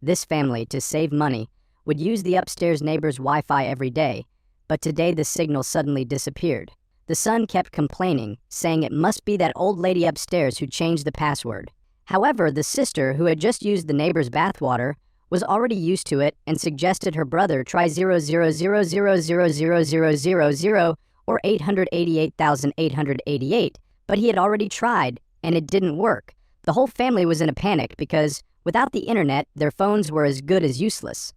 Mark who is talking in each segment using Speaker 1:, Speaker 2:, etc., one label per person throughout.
Speaker 1: This family, to save money, would use the upstairs neighbor's Wi-Fi every day, but today the signal suddenly disappeared. The son kept complaining, saying it must be that old lady upstairs who changed the password. However, the sister, who had just used the neighbor's bathwater, was already used to it and suggested her brother try 000000000 or 888,888, but he had already tried, and it didn't work. The whole family was in a panic because, without the internet, their phones were as good as useless.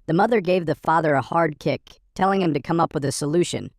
Speaker 1: The mother gave the father a hard kick, telling him to come up with a solution.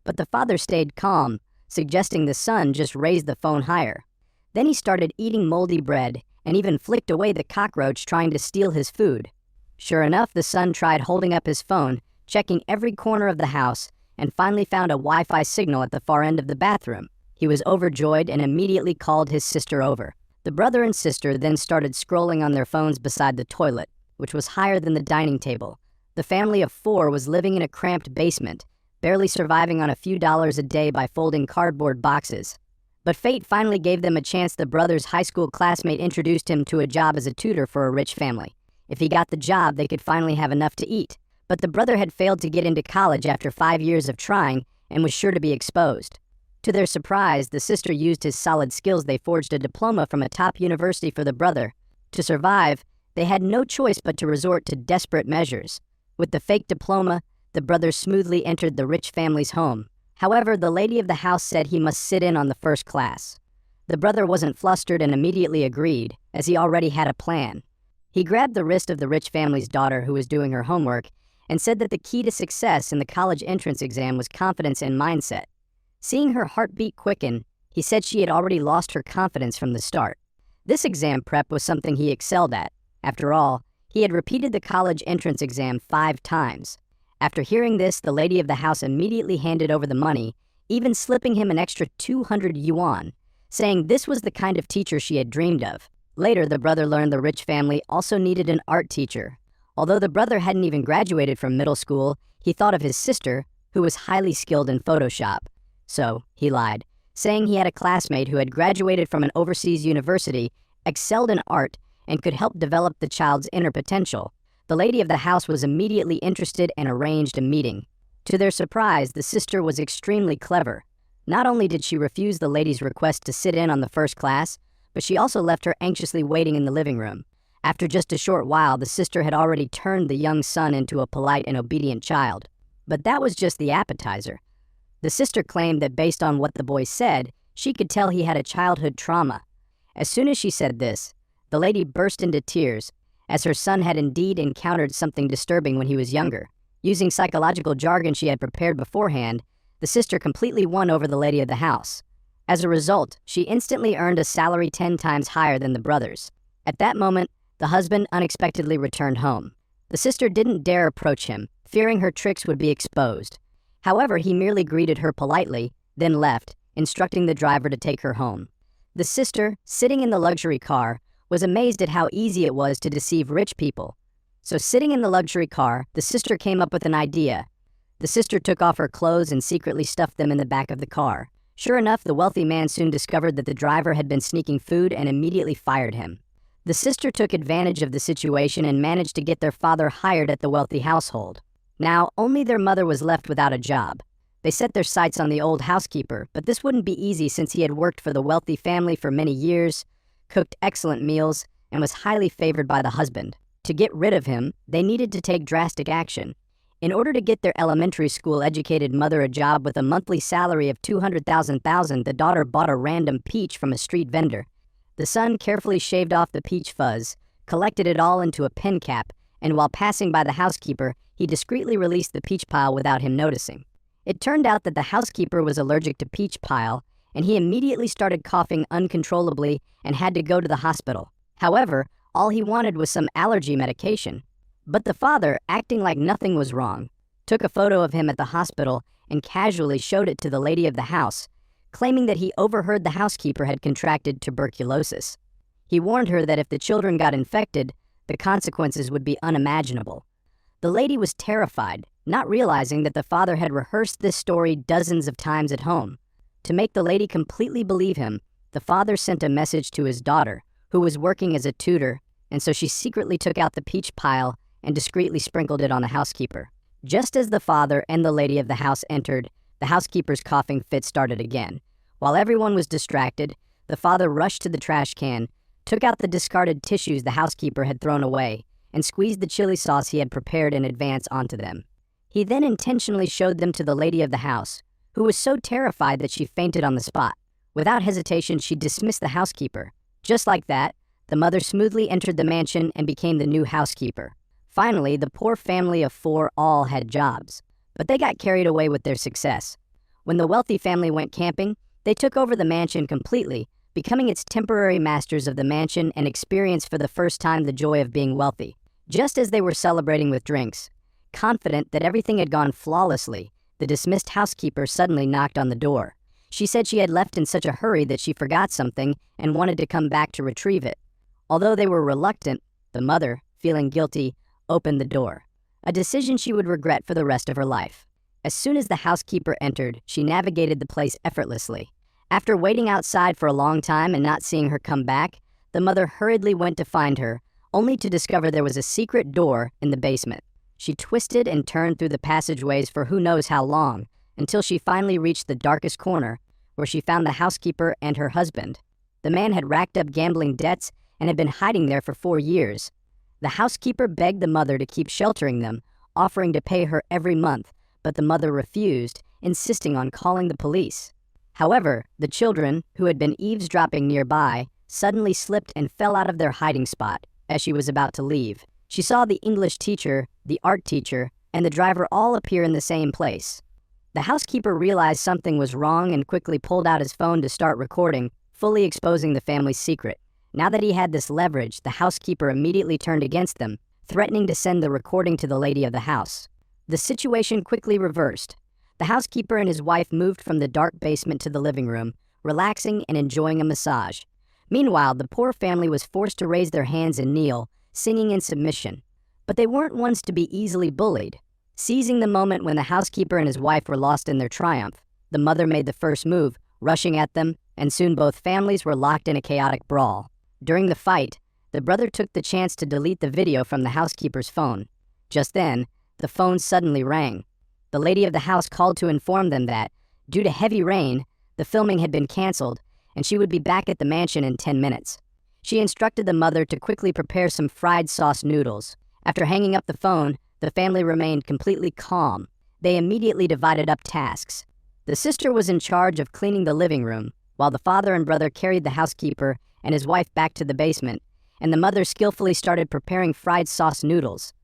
Speaker 1: But the father stayed calm, suggesting the son just raise the phone higher. Then he started eating moldy bread and even flicked away the cockroach trying to steal his food. Sure enough, the son tried holding up his phone, checking every corner of the house, and finally found a Wi-Fi signal at the far end of the bathroom. He was overjoyed and immediately called his sister over. The brother and sister then started scrolling on their phones beside the toilet, which was higher than the dining table. The family of 4 was living in a cramped basement, barely surviving on a few dollars a day by folding cardboard boxes. But fate finally gave them a chance. The brother's high school classmate introduced him to a job as a tutor for a rich family. If he got the job, they could finally have enough to eat. But the brother had failed to get into college after 5 years of trying and was sure to be exposed. To their surprise, the sister used his solid skills. They forged a diploma from a top university for the brother. To survive, they had no choice but to resort to desperate measures. With the fake diploma, the brother smoothly entered the rich family's home. However, the lady of the house said he must sit in on the first class. The brother wasn't flustered and immediately agreed, as he already had a plan. He grabbed the wrist of the rich family's daughter who was doing her homework and said that the key to success in the college entrance exam was confidence and mindset. Seeing her heartbeat quicken, he said she had already lost her confidence from the start. This exam prep was something he excelled at. After all, he had repeated the college entrance exam 5 times. After hearing this, the lady of the house immediately handed over the money, even slipping him an extra 200 yuan, saying this was the kind of teacher she had dreamed of. Later, the brother learned the rich family also needed an art teacher. Although the brother hadn't even graduated from middle school, he thought of his sister, who was highly skilled in Photoshop. So, he lied, saying he had a classmate who had graduated from an overseas university, excelled in art, and could help develop the child's inner potential. The lady of the house was immediately interested and arranged a meeting. To their surprise, the sister was extremely clever. Not only did she refuse the lady's request to sit in on the first class, but she also left her anxiously waiting in the living room. After just a short while, the sister had already turned the young son into a polite and obedient child. But that was just the appetizer. The sister claimed that based on what the boy said, she could tell he had a childhood trauma. As soon as she said this, the lady burst into tears, as her son had indeed encountered something disturbing when he was younger. Using psychological jargon she had prepared beforehand, the sister completely won over the lady of the house. As a result, she instantly earned a salary 10 times higher than the brother's. At that moment, the husband unexpectedly returned home. The sister didn't dare approach him, fearing her tricks would be exposed. However, he merely greeted her politely, then left, instructing the driver to take her home. The sister, sitting in the luxury car, was amazed at how easy it was to deceive rich people. So sitting in the luxury car, the sister came up with an idea. The sister took off her clothes and secretly stuffed them in the back of the car. Sure enough, the wealthy man soon discovered that the driver had been sneaking food and immediately fired him. The sister took advantage of the situation and managed to get their father hired at the wealthy household. Now, only their mother was left without a job. They set their sights on the old housekeeper, but this wouldn't be easy since he had worked for the wealthy family for many years, cooked excellent meals, and was highly favored by the husband. To get rid of him, they needed to take drastic action. In order to get their elementary school-educated mother a job with a monthly salary of 200,000, the daughter bought a random peach from a street vendor. The son carefully shaved off the peach fuzz, collected it all into a pen cap, and while passing by the housekeeper, he discreetly released the peach pile without him noticing. It turned out that the housekeeper was allergic to peach pile, and he immediately started coughing uncontrollably and had to go to the hospital. However, all he wanted was some allergy medication. But the father, acting like nothing was wrong, took a photo of him at the hospital and casually showed it to the lady of the house, claiming that he overheard the housekeeper had contracted tuberculosis. He warned her that if the children got infected, the consequences would be unimaginable. The lady was terrified, not realizing that the father had rehearsed this story dozens of times at home. To make the lady completely believe him, the father sent a message to his daughter, who was working as a tutor, and so she secretly took out the peach pile and discreetly sprinkled it on the housekeeper. Just as the father and the lady of the house entered, the housekeeper's coughing fit started again. While everyone was distracted, the father rushed to the trash can, took out the discarded tissues the housekeeper had thrown away, and squeezed the chili sauce he had prepared in advance onto them. He then intentionally showed them to the lady of the house, who was so terrified that she fainted on the spot. Without hesitation, she dismissed the housekeeper. Just like that, the mother smoothly entered the mansion and became the new housekeeper. Finally, the poor family of 4 all had jobs, but they got carried away with their success. When the wealthy family went camping, they took over the mansion completely, becoming its temporary masters of the mansion and experienced for the first time the joy of being wealthy. Just as they were celebrating with drinks, confident that everything had gone flawlessly, the dismissed housekeeper suddenly knocked on the door. She said she had left in such a hurry that she forgot something and wanted to come back to retrieve it. Although they were reluctant, the mother, feeling guilty, opened the door, a decision she would regret for the rest of her life. As soon as the housekeeper entered, she navigated the place effortlessly. After waiting outside for a long time and not seeing her come back, the mother hurriedly went to find her, only to discover there was a secret door in the basement. She twisted and turned through the passageways for who knows how long, until she finally reached the darkest corner, where she found the housekeeper and her husband. The man had racked up gambling debts and had been hiding there for 4 years. The housekeeper begged the mother to keep sheltering them, offering to pay her every month, but the mother refused, insisting on calling the police. However, the children, who had been eavesdropping nearby, suddenly slipped and fell out of their hiding spot as she was about to leave. She saw the English teacher, the art teacher, and the driver all appear in the same place. The housekeeper realized something was wrong and quickly pulled out his phone to start recording, fully exposing the family's secret. Now that he had this leverage, the housekeeper immediately turned against them, threatening to send the recording to the lady of the house. The situation quickly reversed. The housekeeper and his wife moved from the dark basement to the living room, relaxing and enjoying a massage. Meanwhile, the poor family was forced to raise their hands and kneel, singing in submission. But they weren't ones to be easily bullied. Seizing the moment when the housekeeper and his wife were lost in their triumph, the mother made the first move, rushing at them, and soon both families were locked in a chaotic brawl. During the fight, the brother took the chance to delete the video from the housekeeper's phone. Just then, the phone suddenly rang. The lady of the house called to inform them that, due to heavy rain, the filming had been canceled, and she would be back at the mansion in 10 minutes. She instructed the mother to quickly prepare some fried sauce noodles. After hanging up the phone, the family remained completely calm. They immediately divided up tasks. The sister was in charge of cleaning the living room, while the father and brother carried the housekeeper and his wife back to the basement, and the mother skillfully started preparing fried sauce noodles.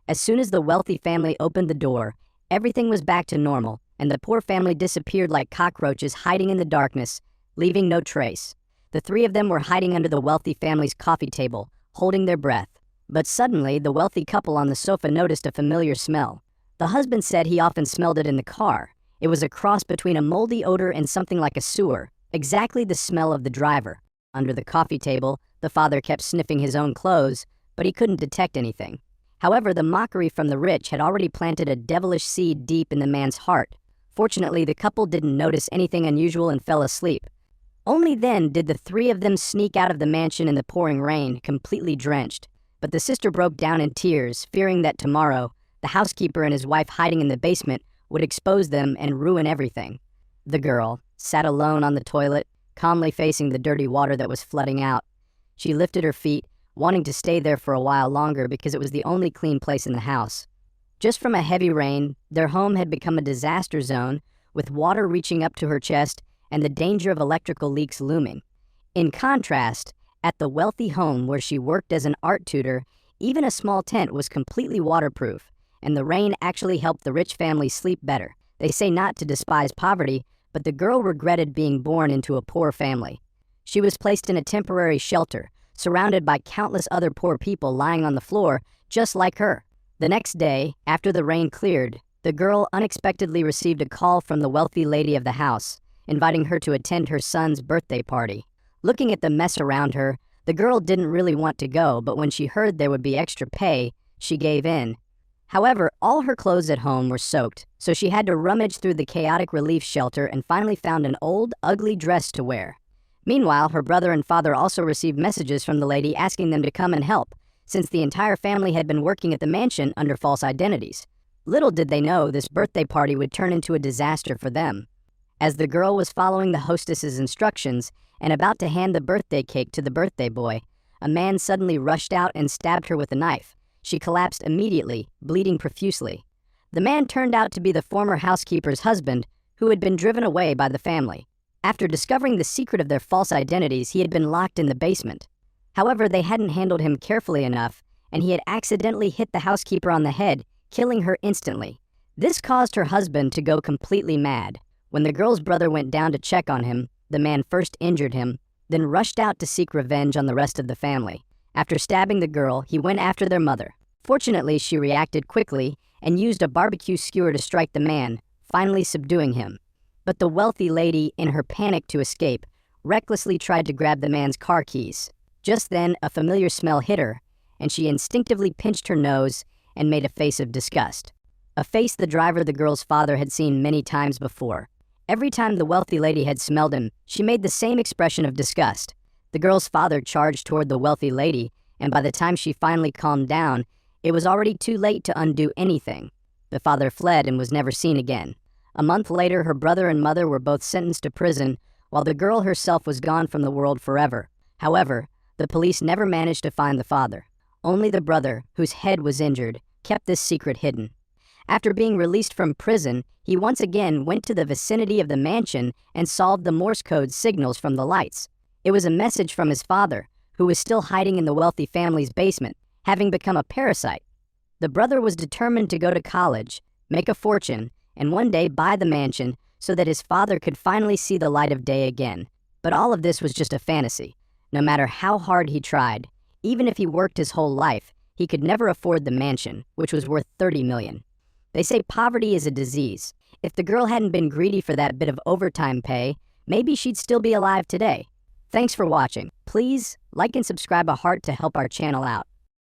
Speaker 1: As soon as the wealthy family opened the door, everything was back to normal, and the poor family disappeared like cockroaches hiding in the darkness, leaving no trace. The 3 of them were hiding under the wealthy family's coffee table, holding their breath. But suddenly, the wealthy couple on the sofa noticed a familiar smell. The husband said he often smelled it in the car. It was a cross between a moldy odor and something like a sewer, exactly the smell of the driver. Under the coffee table, the father kept sniffing his own clothes, but he couldn't detect anything. However, the mockery from the rich had already planted a devilish seed deep in the man's heart. Fortunately, the couple didn't notice anything unusual and fell asleep. Only then did the 3 of them sneak out of the mansion in the pouring rain, completely drenched. But the sister broke down in tears, fearing that tomorrow, the housekeeper and his wife hiding in the basement would expose them and ruin everything. The girl sat alone on the toilet, calmly facing the dirty water that was flooding out. She lifted her feet, wanting to stay there for a while longer because it was the only clean place in the house. Just from a heavy rain, their home had become a disaster zone, with water reaching up to her chest and the danger of electrical leaks looming. In contrast, at the wealthy home where she worked as an art tutor, even a small tent was completely waterproof, and the rain actually helped the rich family sleep better. They say not to despise poverty, but the girl regretted being born into a poor family. She was placed in a temporary shelter, surrounded by countless other poor people lying on the floor, just like her. The next day, after the rain cleared, the girl unexpectedly received a call from the wealthy lady of the house, inviting her to attend her son's birthday party. Looking at the mess around her, the girl didn't really want to go, but when she heard there would be extra pay, she gave in. However, all her clothes at home were soaked, so she had to rummage through the chaotic relief shelter and finally found an old, ugly dress to wear. Meanwhile, her brother and father also received messages from the lady asking them to come and help, since the entire family had been working at the mansion under false identities. Little did they know this birthday party would turn into a disaster for them. As the girl was following the hostess's instructions and about to hand the birthday cake to the birthday boy, a man suddenly rushed out and stabbed her with a knife. She collapsed immediately, bleeding profusely. The man turned out to be the former housekeeper's husband, who had been driven away by the family. After discovering the secret of their false identities, he had been locked in the basement. However, they hadn't handled him carefully enough, and he had accidentally hit the housekeeper on the head, killing her instantly. This caused her husband to go completely mad. When the girl's brother went down to check on him, the man first injured him, then rushed out to seek revenge on the rest of the family. After stabbing the girl, he went after their mother. Fortunately, she reacted quickly and used a barbecue skewer to strike the man, finally subduing him. But the wealthy lady, in her panic to escape, recklessly tried to grab the man's car keys. Just then, a familiar smell hit her, and she instinctively pinched her nose and made a face of disgust. A face the driver, the girl's father, had seen many times before. Every time the wealthy lady had smelled him, she made the same expression of disgust. The girl's father charged toward the wealthy lady, and by the time she finally calmed down, it was already too late to undo anything. The father fled and was never seen again. A month later, her brother and mother were both sentenced to prison, while the girl herself was gone from the world forever. However, the police never managed to find the father. Only the brother, whose head was injured, kept this secret hidden. After being released from prison, he once again went to the vicinity of the mansion and solved the Morse code signals from the lights. It was a message from his father, who was still hiding in the wealthy family's basement, having become a parasite. The brother was determined to go to college, make a fortune, and one day buy the mansion so that his father could finally see the light of day again. But all of this was just a fantasy. No matter how hard he tried, even if he worked his whole life, he could never afford the mansion, which was worth $30 million. They say poverty is a disease. If the girl hadn't been greedy for that bit of overtime pay, maybe she'd still be alive today. Thanks for watching. Please like and subscribe a heart to help our channel out.